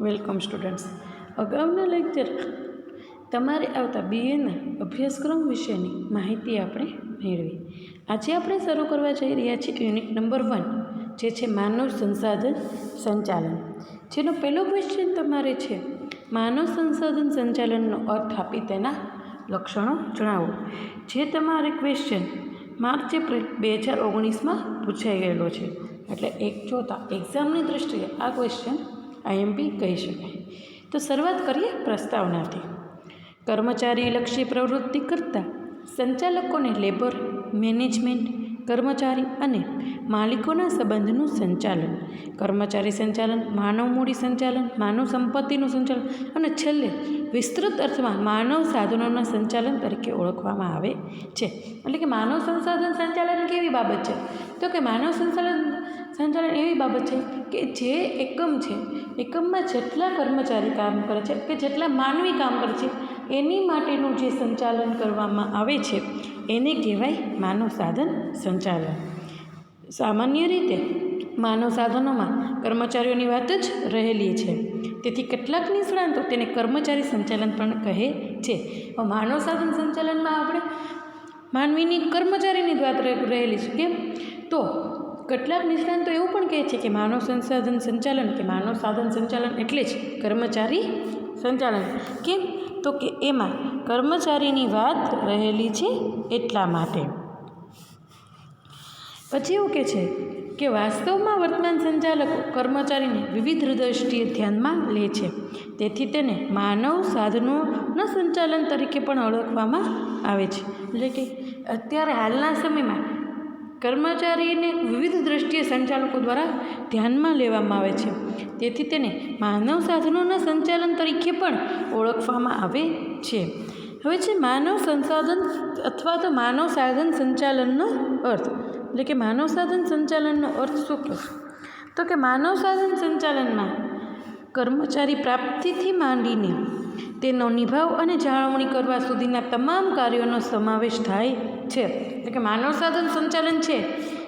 Welcome students. અગાઉના lecture તમારે આવતા બીએના અભ્યાસક્રમ વિશેની માહિતી આપણે મેળવી. આજે આપણે શરૂ કરવા જઈ રહ્યા છીએ યુનિટ નંબર 1, જે છે માનવ સંસાધન સંચાલન. જેનો પહેલો ક્વેશ્ચન તમારે છે માનવ સંસાધન સંચાલનનો અર્થ આપી તેના લક્ષણો જણાવો. જે તમારે ક્વેશ્ચન માર્ચ એપ્રિલ 2019માં પૂછાઈ ગયેલો છે. એટલે એક જોતા એક્ઝામની દૃષ્ટિએ આ ક્વેશ્ચન IMP કહી શકાય. તો શરૂઆત કરીએ પ્રસ્તાવનાથી. કર્મચારીલક્ષી પ્રવૃત્તિ કરતા સંચાલકોને લેબર, મેનેજમેન્ટ, કર્મચારી અને માલિકોના સંબંધનું સંચાલન, કર્મચારી સંચાલન, માનવ મૂડી સંચાલન, માનવ સંપત્તિનું સંચાલન અને છેલ્લે વિસ્તૃત અર્થમાં માનવ સાધનોના સંચાલન તરીકે ઓળખવામાં આવે છે. એટલે કે માનવ સંસાધન સંચાલન કેવી બાબત છે? તો કે માનવ સંચાલન એવી બાબત છે કે જે એકમ છે, એકમમાં જેટલા કર્મચારી કામ કરે છે કે જેટલા માનવી કામ કરે છે એની માટેનું જે સંચાલન કરવામાં આવે છે એને કહેવાય માનવ સાધન સંચાલન. સામાન્ય રીતે માનવ સાધનોમાં કર્મચારીઓની વાત જ રહેલી છે. તેથી કેટલાક નિષ્ણાતો તેને કર્મચારી સંચાલન પણ કહે છે. માનવ સાધન સંચાલનમાં આપણે માનવીની કર્મચારીની જ વાત રહેલી છે. કેમ? તો કેટલાક નિષ્ણાતો એવું પણ કહે છે કે માનવ સંસાધન સંચાલન કે માનવ સાધન સંચાલન એટલે જ કર્મચારી સંચાલન. કેમ? તો કે એમાં કર્મચારીની વાત રહેલી છે એટલા માટે. પછી એવું કહે છે કે વાસ્તવમાં વર્તમાન સંચાલકો કર્મચારીને વિવિધ દ્રષ્ટિએ ધ્યાનમાં લે છે. તેથી તેને માનવ સાધનોના સંચાલન તરીકે પણ ઓળખવામાં આવે છે. એટલે કે અત્યારે હાલના સમયમાં કર્મચારીને વિવિધ દ્રષ્ટિએ સંચાલકો દ્વારા ધ્યાનમાં લેવામાં આવે છે. તેથી તેને માનવ સાધનોના સંચાલન તરીકે પણ ઓળખવામાં આવે છે. હવે છે માનવ સંસાધન અથવા તો માનવ સાધન સંચાલનનો અર્થ. એટલે કે માનવ સાધન સંચાલનનો અર્થ શું કહે? તો કે માનવ સાધન સંચાલનમાં કર્મચારી પ્રાપ્તિથી માંડીને તેનો નિભાવ અને જાળવણી કરવા સુધીના તમામ કાર્યોનો સમાવેશ થાય છે. એટલે કે માનવ સાધન સંચાલન છે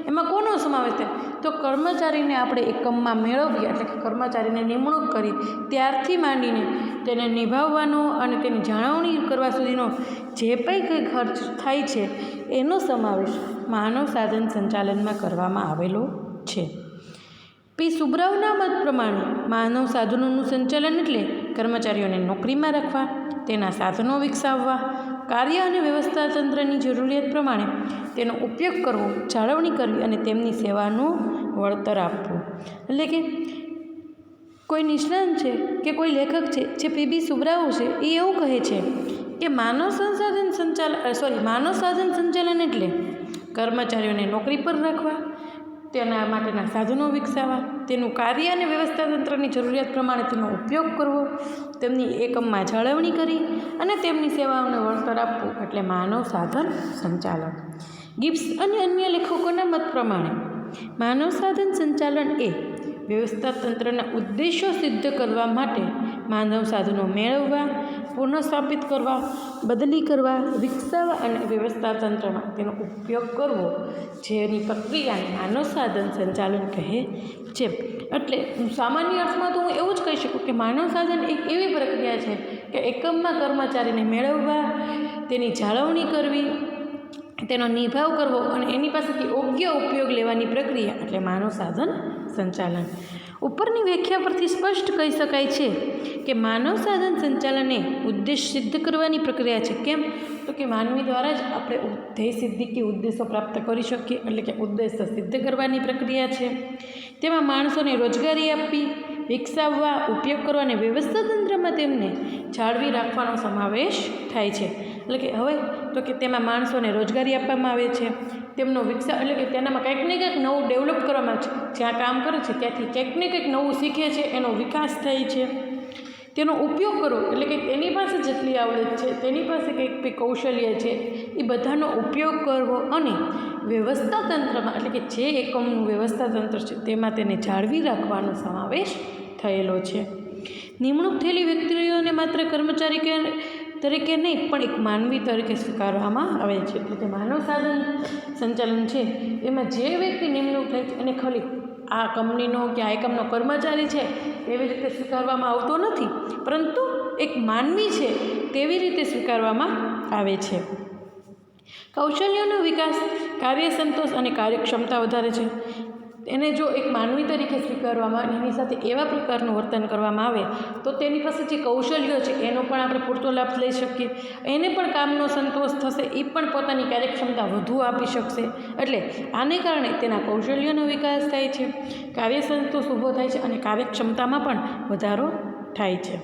એમાં કોનો સમાવેશ થાય? તો કર્મચારીને આપણે એકમમાં મેળવીએ એટલે કે કર્મચારીને નિમણૂક કરી ત્યારથી માંડીને તેને નિભાવવાનો અને તેની જાળવણી કરવા સુધીનો જે કંઈ ખર્ચ થાય છે એનો સમાવેશ માનવ સાધન સંચાલનમાં કરવામાં આવેલો છે. પી સુબ્રાવના મત પ્રમાણે માનવ સાધનોનું સંચાલન એટલે કર્મચારીઓને નોકરીમાં રાખવા, તેના સાધનો વિકસાવવા, કાર્ય અને વ્યવસ્થા તંત્રની જરૂરિયાત પ્રમાણે તેનો ઉપયોગ કરવો, જાળવણી કરવી અને તેમની સેવાનું વળતર આપવું. એટલે કે કોઈ નિષ્ણાંત છે કે કોઈ લેખક છે જે પીબી સુબ્રાવો છે એ એવું કહે છે કે માનવ સાધન સંચાલન એટલે કર્મચારીઓને નોકરી પર રાખવા, તેના માટેના સાધનો વિકસાવવા, તેનું કાર્ય અને વ્યવસ્થા તંત્રની જરૂરિયાત પ્રમાણે તેનો ઉપયોગ કરવો, તેમની એકમમાં જાળવણી કરી અને તેમની સેવાઓને વળતર આપવું એટલે માનવ સાધન સંચાલન. ગિબ્સ અને અન્ય લેખકોના મત પ્રમાણે માનવ સાધન સંચાલન એ વ્યવસ્થા તંત્રના ઉદ્દેશો સિદ્ધ કરવા માટે માનવ સાધનો મેળવવા, પુનઃસ્થાપિત કરવા, બદલી કરવા, વિકસાવવા અને વ્યવસ્થા તંત્રમાં તેનો ઉપયોગ કરવો જેની પ્રક્રિયાને માનવ સાધન સંચાલન કહે છે. એટલે સામાન્ય અર્થમાં તો હું એવું જ કહી શકું કે માનવ સાધન એક એવી પ્રક્રિયા છે કે એકમમાં કર્મચારીને મેળવવા, તેની જાળવણી કરવી, તેનો નિભાવ કરવો અને એની પાસેથી યોગ્ય ઉપયોગ લેવાની પ્રક્રિયા એટલે માનવ સાધન સંચાલન. ઉપરની વ્યાખ્યા પરથી સ્પષ્ટ કહી શકાય છે કે માનવ સાધન સંચાલન એ ઉદ્દેશ સિદ્ધ કરવાની પ્રક્રિયા છે. કેમ? તો કે માનવી દ્વારા જ આપણે ધ્યેય સિદ્ધિ કે ઉદ્દેશો પ્રાપ્ત કરી શકીએ. એટલે કે ઉદ્દેશ સિદ્ધ કરવાની પ્રક્રિયા છે. તેમાં માણસોને રોજગારી આપવી, વિકસાવવા, ઉપયોગ કરવા અને વ્યવસ્થા તંત્રમાં તેમને જાળવી રાખવાનો સમાવેશ થાય છે. એટલે કે હવે તો કે તેમાં માણસોને રોજગારી આપવામાં આવે છે, તેમનો વિકસાવ એટલે કે તેનામાં કંઈક ને કંઈક નવું ડેવલપ કરવામાં આવે છે. જ્યાં કામ કરે છે ત્યાંથી કંઈક ને કંઈક નવું શીખે છે, એનો વિકાસ થાય છે. તેનો ઉપયોગ કરવો એટલે કે તેની પાસે જેટલી આવડત છે, તેની પાસે કંઈક કૌશલ્ય છે એ બધાનો ઉપયોગ કરવો અને વ્યવસ્થા તંત્રમાં એટલે કે જે એકમનું વ્યવસ્થા તંત્ર છે તેમાં તેને જાળવી રાખવાનો સમાવેશ થયેલો છે. નિમણૂક થયેલી વ્યક્તિઓને માત્ર કર્મચારી તરીકે નહીં પણ એક માનવી તરીકે સ્વીકારવામાં આવે છે. એટલે કે માનવ સાધન સંચાલન છે એમાં જે વ્યક્તિ નિમણૂક થાય છે એને ખાલી આ કંપનીનો કે આ એકમનો કર્મચારી છે એવી રીતે સ્વીકારવામાં આવતો નથી, પરંતુ એક માનવી છે તેવી રીતે સ્વીકારવામાં આવે છે. કૌશલ્યોનો વિકાસ કાર્ય સંતોષ અને કાર્યક્ષમતા વધારે છે. એને જો એક માનવી તરીકે સ્વીકારવામાં એની સાથે એવા પ્રકારનું વર્તન કરવામાં આવે તો તેની પાસે જે કૌશલ્યો છે એનો પણ આપણે પૂરતો લાભ લઈ શકીએ, એને પણ કામનો સંતોષ થશે, એ પણ પોતાની કાર્યક્ષમતા વધુ આપી શકશે. એટલે આને કારણે તેના કૌશલ્યોનો વિકાસ થાય છે, કાર્ય સંતોષ ઊભો થાય છે અને કાર્યક્ષમતામાં પણ વધારો થાય છે.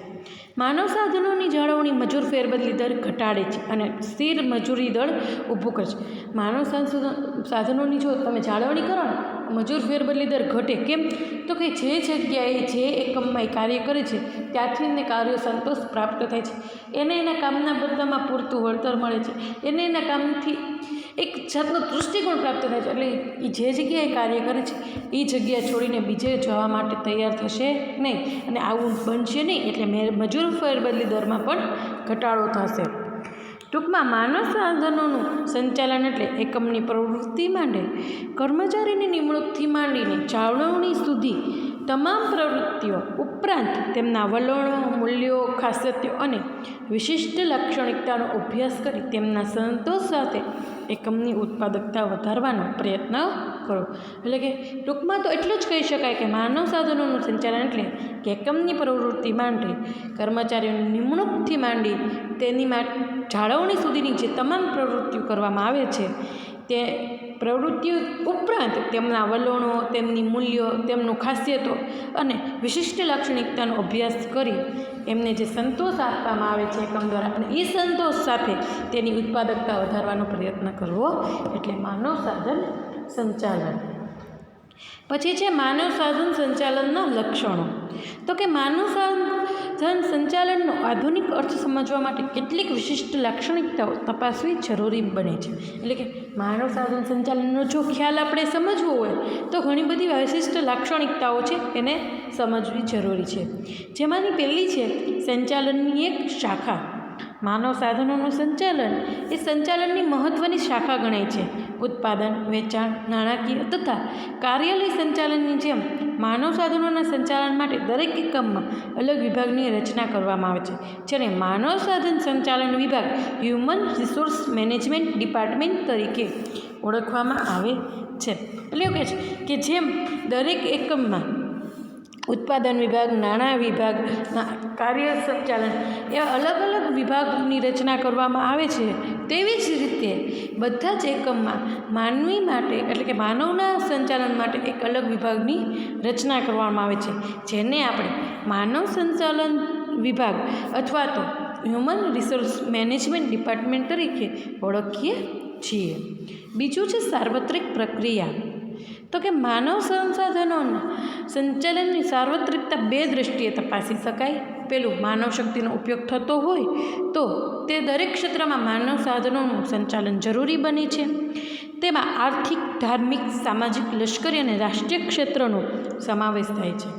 માનવ સાધનોની જાળવણી મજૂર ફેરબદલી દર ઘટાડે છે અને સ્થિર મજૂરી દળ ઊભું કરે છે. માનવ સાધનોની જો તમે જાળવણી કરો ને, મજૂર ફેરબદલી દર ઘટે. કેમ? તો કે જે જગ્યાએ જે એકમમાં એ કાર્ય કરે છે ત્યાંથી એને કાર્ય સંતોષ પ્રાપ્ત થાય છે, એને એના કામના બદલામાં પૂરતું વળતર મળે છે, એને એના કામથી એક જાતનો દૃષ્ટિકોણ પ્રાપ્ત થાય છે. એટલે એ જે જગ્યાએ કાર્ય કરે છે એ જગ્યા છોડીને બીજે જવા માટે તૈયાર થશે નહીં, અને આવું બનશે નહીં એટલે મજૂર ફેરબદલી દરમાં પણ ઘટાડો થશે. ટૂંકમાં માનવ સાધનોનું સંચાલન એટલે એકમની પ્રવૃત્તિ માટે કર્મચારીની નિમણૂકથી માંડીને જાળવણી સુધી તમામ પ્રવૃત્તિઓ ઉપરાંત તેમના વલણો, મૂલ્યો, ખાસિયતો અને વિશિષ્ટ લાક્ષણિકતાનો અભ્યાસ કરી તેમના સંતોષ સાથે એકમની ઉત્પાદકતા વધારવાનો પ્રયત્ન કરો. એટલે કે ટૂંકમાં તો એટલું જ કહી શકાય કે માનવ સાધનોનું સંચાલન એટલે કે એકમની પ્રવૃત્તિ માટે કર્મચારીઓની નિમણૂકથી માંડી તેની જાળવણી સુધીની જે તમામ પ્રવૃત્તિઓ કરવામાં આવે છે તે પ્રવૃત્તિઓ ઉપરાંત તેમના વલણો, તેમની મૂલ્યો, તેમનું ખાસિયતો અને વિશિષ્ટ લાક્ષણિકતાનો અભ્યાસ કરી એમને જે સંતોષ આપવામાં આવે છે એકમ દ્વારા, અને એ સંતોષ સાથે તેની ઉત્પાદકતા વધારવાનો પ્રયત્ન કરવો એટલે માનવ સાધન સંચાલન. પછી છે માનવ સાધન સંચાલનના લક્ષણો. તો કે માનવ સાધન સંચાલનનો આધુનિક અર્થ સમજવા માટે કેટલીક વિશિષ્ટ લાક્ષણિકતાઓ તપાસવી જરૂરી બને છે. એટલે કે માનવ સાધન સંચાલનનો જો ખ્યાલ આપણે સમજવો હોય તો ઘણી બધી વિશિષ્ટ લાક્ષણિકતાઓ છે એને સમજવી જરૂરી છે. જેમાંની પહેલી છે સંચાલનની એક શાખા. માનવ સાધનોનું સંચાલન એ સંચાલનની મહત્ત્વની શાખા ગણાય છે. ઉત્પાદન, વેચાણ, નાણાકીય તથા કાર્યાલય સંચાલનની જેમ માનવ સાધનોના સંચાલન માટે દરેક એકમમાં અલગ વિભાગની રચના કરવામાં આવે છે, જેને માનવ સાધન સંચાલન વિભાગ હ્યુમન રિસોર્સ મેનેજમેન્ટ ડિપાર્ટમેન્ટ તરીકે ઓળખવામાં આવે છે. એટલે એવું કહે છે કે જેમ દરેક એકમમાં ઉત્પાદન વિભાગ, નાણાં વિભાગ, કાર્ય સંચાલન એવા અલગ અલગ વિભાગની રચના કરવામાં આવે છે, તેવી જ રીતે બધા જ એકમમાં માનવી માટે એટલે કે માનવના સંચાલન માટે એક અલગ વિભાગની રચના કરવામાં આવે છે, જેને આપણે માનવ સંચાલન વિભાગ અથવા તો હ્યુમન રિસોર્સ મેનેજમેન્ટ ડિપાર્ટમેન્ટ તરીકે ઓળખીએ છીએ. બીજું છે સાર્વત્રિક પ્રક્રિયા. તો કે માનવ સંસાધનોના સંચાલનની સાર્વત્રિકતા બે દૃષ્ટિએ તપાસી શકાય. પેલું, માનવ શક્તિનો ઉપયોગ થતો હોય તો તે દરેક ક્ષેત્રમાં માનવ સાધનોનું સંચાલન જરૂરી બને છે. તેમાં આર્થિક, ધાર્મિક, સામાજિક, લશ્કરી અને રાષ્ટ્રીય ક્ષેત્રનો સમાવેશ થાય છે.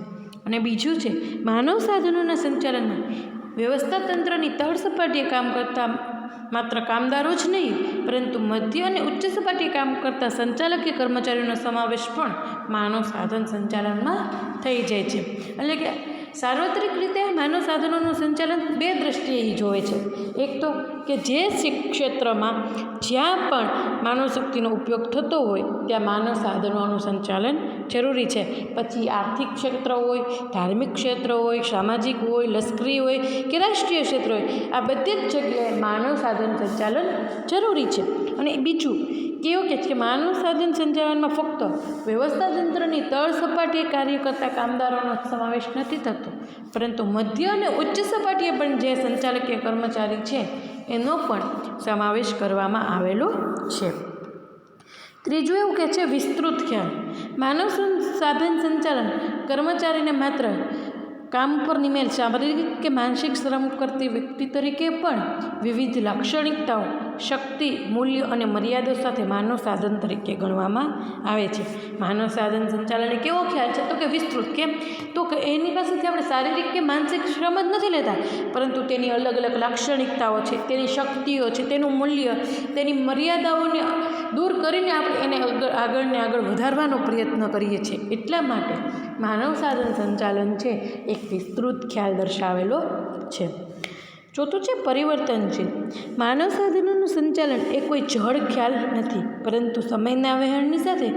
અને બીજું છે માનવ સાધનોના સંચાલનમાં વ્યવસ્થા તંત્રની તળ સપાટીએ કામ કરતા માત્ર કામદારો જ નહીં પરંતુ મધ્ય અને ઉચ્ચ સપાટીએ કામ કરતા સંચાલકીય કર્મચારીઓનો સમાવેશ પણ માનવ સાધન સંચાલનમાં થઈ જાય છે. એટલે કે સાર્વત્રિક રીતે માનવ સાધનોનું સંચાલન બે દ્રષ્ટિએ જોવે છે. એક તો કે જે ક્ષેત્રમાં જ્યાં પણ માનવ શક્તિનો ઉપયોગ થતો હોય ત્યાં માનવ સાધનોનું સંચાલન જરૂરી છે. પછી આર્થિક ક્ષેત્ર હોય, ધાર્મિક ક્ષેત્ર હોય, સામાજિક હોય, લશ્કરી હોય કે રાષ્ટ્રીય ક્ષેત્ર હોય, આ બધી જ જગ્યાએ માનવ સાધન સંચાલન જરૂરી છે. અને બીજું કેવું કે માનવ સાધન સંચાલનમાં ફક્ત વ્યવસ્થા તંત્રની તળ સપાટીએ કાર્ય કરતા કામદારોનો સમાવેશ નથી થતો, પરંતુ મધ્ય અને ઉચ્ચ સપાટીએ પણ જે સંચાલકીય કર્મચારી છે એનો પણ સમાવેશ કરવામાં આવેલો છે. ત્રીજું એવું કે છે વિસ્તૃત ખ્યાલ. માનવ સાધન સંચાલન કર્મચારીને માત્ર કામ પર નિમેલ શારીરિક કે માનસિક શ્રમ કરતી વ્યક્તિ તરીકે પણ વિવિધ લાક્ષણિકતાઓ શક્તિ, મૂલ્ય અને મર્યાદા સાથે માનવ સાધન તરીકે ગણવામાં આવે છે. માનવ સાધન સંચાલન એ કેવો ખ્યાલ છે? તો કે વિસ્તૃત. કેમ? તો કે એની પાસેથી આપણે શારીરિક કે માનસિક શ્રમ જ નથી લેતા, પરંતુ તેની અલગ અલગ લાક્ષણિકતાઓ છે, તેની શક્તિઓ છે, તેનું મૂલ્ય, તેની મર્યાદાઓને દૂર કરીને આપણે એને આગળ વધારવાનો પ્રયત્ન કરીએ છીએ. એટલા માટે માનવ સાધન સંચાલન છે એક વિસ્તૃત ખ્યાલ દર્શાવેલો છે. ચોથું છે પરિવર્તનશીલ. માનવ સાધનોનું સંચાલન એ કોઈ જડ ખ્યાલ નથી, પરંતુ સમયના વહેણની સાથે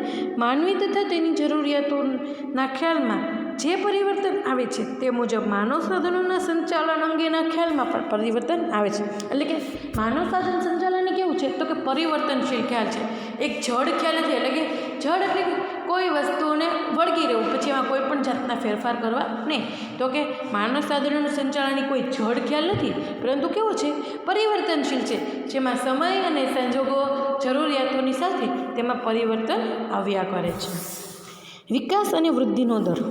માનવી તથા તેની જરૂરિયાતોના ખ્યાલમાં જે પરિવર્તન આવે છે તે મુજબ માનવ સાધનોના સંચાલન અંગેના ખ્યાલમાં પણ પરિવર્તન આવે છે. એટલે કે માનવ સાધન સંચાલન કેવું છે? તો કે પરિવર્તનશીલ ખ્યાલ છે. એક જડ ખ્યાલ નથી. એટલે કે જડ એટલે કે કોઈ વસ્તુને વળગી રહેવું, પછી એમાં કોઈ પણ જાતના ફેરફાર કરવા નહીં. તો કે માનવ સાધનોનું સંચાલન કોઈ જડ ખ્યાલ નથી, પરંતુ કેવો છે? પરિવર્તનશીલ છે, જેમાં સમય અને સંજોગો જરૂરિયાતોની સાથે તેમાં પરિવર્તન આવ્યા કરે છે. વિકાસ અને વૃદ્ધિનો દર.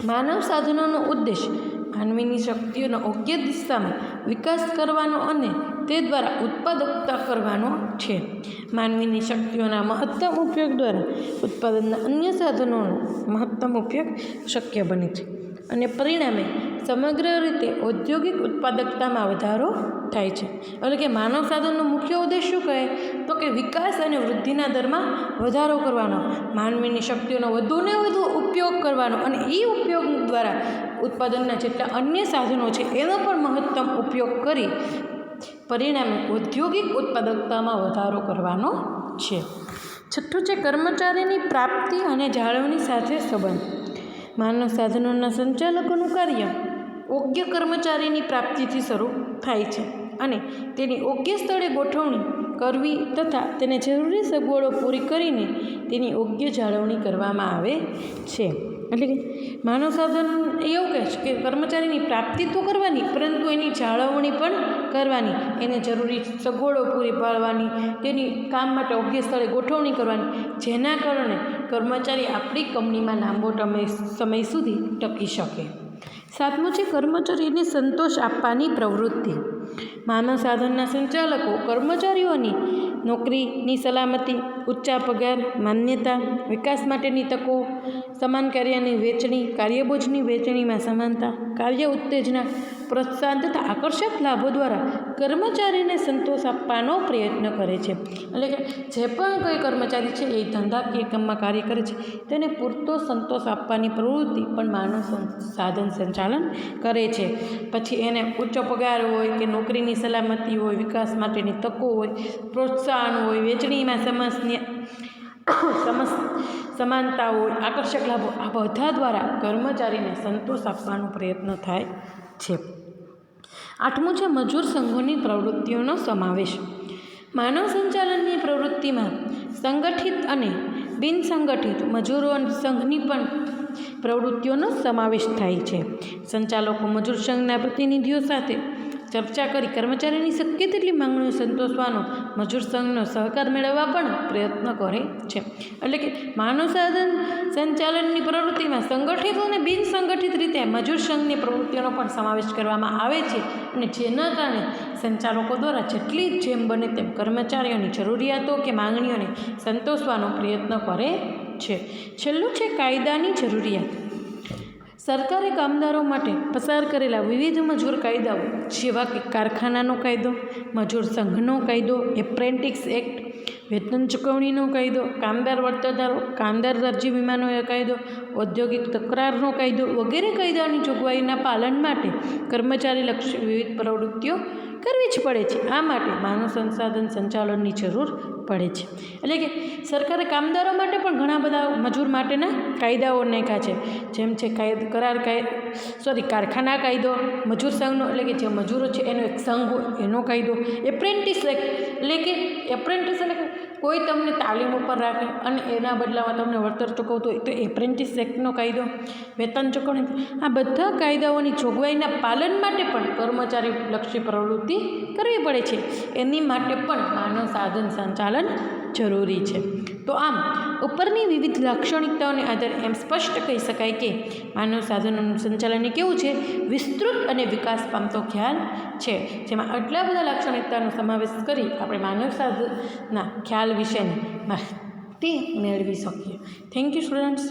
માનવ સાધનોનો ઉદ્દેશ માનવીની શક્તિઓનો યોગ્ય દિશામાં વિકાસ કરવાનો અને તે દ્વારા ઉત્પાદકતા કરવાનો છે. માનવીની શક્તિઓના મહત્તમ ઉપયોગ દ્વારા ઉત્પાદનના અન્ય સાધનોનો મહત્તમ ઉપયોગ શક્ય બને છે અને પરિણામે સમગ્ર રીતે ઔદ્યોગિક ઉત્પાદકતામાં વધારો થાય છે. એટલે કે માનવ સાધનનો મુખ્ય ઉદ્દેશ શું કહે? તો કે વિકાસ અને વૃદ્ધિના દરમાં વધારો કરવાનો, માનવીની શક્તિઓનો વધુને વધુ ઉપયોગ કરવાનો અને એ ઉપયોગ દ્વારા ઉત્પાદનના જેટલા અન્ય સાધનો છે એનો પણ મહત્તમ ઉપયોગ કરી પરિણામે ઔદ્યોગિક ઉત્પાદકતામાં વધારો કરવાનો છે. છઠ્ઠું છે કર્મચારીની પ્રાપ્તિ અને જાળવણી સાથે સંબંધ. માનવ સાધનોના સંચાલકોનું કાર્ય યોગ્ય કર્મચારીની પ્રાપ્તિથી શરૂ થાય છે અને તેની યોગ્ય સ્થળે ગોઠવણી કરવી તથા તેને જરૂરી સગવડો પૂરી કરીને તેની યોગ્ય જાળવણી કરવામાં આવે છે. એટલે કે માનવ સાધન એવું કહે છે કે કર્મચારીની પ્રાપ્તિ તો કરવાની, પરંતુ એની જાળવણી પણ કરવાની, એને જરૂરી સગવડો પૂરી પાડવાની, તેની કામ માટે યોગ્ય સ્થળે ગોઠવણી કરવાની, જેના કારણે કર્મચારી આપણી કંપનીમાં લાંબો સમય સુધી ટકી શકે. સાતમું છે કર્મચારીને સંતોષ આપવાની પ્રવૃત્તિ. માનવ સાધનના સંચાલકો કર્મચારીઓની નોકરીની સલામતી, ઊંચા પગાર, માન્યતા, વિકાસ માટેની તકો, સમાન કાર્યની વહેંચણી, કાર્યબોજની વહેંચણીમાં સમાનતા, કાર્ય ઉત્તેજના, પ્રોત્સાહન તથા આકર્ષક લાભો દ્વારા કર્મચારીને સંતોષ આપવાનો પ્રયત્ન કરે છે. એટલે કે જે પણ કોઈ કર્મચારી છે એ ધંધાકીય કામમાં કાર્ય કરે છે તેને પૂરતો સંતોષ આપવાની પ્રવૃત્તિ પણ માનવ સાધન સંચાલન કરે છે. પછી એને ઊંચો પગાર હોય કે નોકરીની સલામતી હોય, વિકાસ માટેની તકો હોય, પ્રોત્સાહન હોય, વહેંચણીમાં સમાનતા હોય, આકર્ષક લાભો, આ બધા દ્વારા કર્મચારીને સંતોષ આપવાનો પ્રયત્ન થાય છે. આઠમું છે મજૂર સંઘોની પ્રવૃત્તિઓનો સમાવેશ. માનવ સંચાલનની પ્રવૃત્તિમાં સંગઠિત અને બિનસંગઠિત મજૂરો સંઘની પણ પ્રવૃત્તિઓનો સમાવેશ થાય છે. સંચાલકો મજૂર સંઘના પ્રતિનિધિઓ સાથે ચર્ચા કરી કર્મચારીની શક્ય તેટલી માંગણીઓ સંતોષવાનો મજૂર સંઘનો સહકાર મેળવવા પણ પ્રયત્ન કરે છે. એટલે કે માનવ સાધન સંચાલનની પ્રવૃત્તિમાં સંગઠિત અને બિનસંગઠિત રીતે મજૂર સંઘની પ્રવૃત્તિઓનો પણ સમાવેશ કરવામાં આવે છે અને જેના કારણે સંચાલકો દ્વારા જેટલી જેમ બને તેમ કર્મચારીઓની જરૂરિયાતો કે માંગણીઓને સંતોષવાનો પ્રયત્ન કરે છે. છેલ્લું છે કાયદાની જરૂરિયાત. સરકારે કામદારો માટે પસાર કરેલા વિવિધ મજૂર કાયદાઓ જેવા કે કારખાનાનો કાયદો, મજૂર સંઘનો કાયદો, એપ્રેન્ટિસ એક્ટ, વેતન ચૂકવણીનો કાયદો, કામદાર વળતરદારો, કામદાર દરજી વીમાનો કાયદો, ઔદ્યોગિક તકરારનો કાયદો વગેરે કાયદાની જોગવાઈના પાલન માટે કર્મચારીલક્ષી વિવિધ પ્રવૃત્તિઓ કરવી જ પડે છે. આ માટે માનવ સંસાધન સંચાલનની જરૂર પડે છે. એટલે કે સરકારે કામદારો માટે પણ ઘણા બધા મજૂર માટેના કાયદાઓ નાખ્યા છે, જેમ છે કારખાના કાયદો, મજૂર સંઘનો એટલે કે જે મજૂરો છે એનો એક સંઘ હોય એનો કાયદો, એપ્રેન્ટિસ એક્ટ એટલે કે એપ્રેન્ટિસ એટલે કોઈ તમને તાલીમ ઉપર રાખે અને એના બદલામાં તમને વળતર ચૂકવતો હોય તો એપ્રેન્ટિસ એક્ટનો કાયદો, વેતન ચૂકવણી, આ બધા કાયદાઓની જોગવાઈના પાલન માટે પણ કર્મચારીલક્ષી પ્રવૃત્તિ કરવી પડે છે. એની માટે પણ માનવ સાધન સંચાલન જરૂરી છે. તો આમ ઉપરની વિવિધ લાક્ષણિકતાઓને આધારે એમ સ્પષ્ટ કહી શકાય કે માનવ સાધનોનું સંચાલન એ કેવું છે? વિસ્તૃત અને વિકાસ પામતો ખ્યાલ છે, જેમાં આટલા બધા લાક્ષણિકતાનો સમાવેશ કરી આપણે માનવ સાધનના ખ્યાલ વિશેની માહિતી મેળવી શકીએ. Thank you students.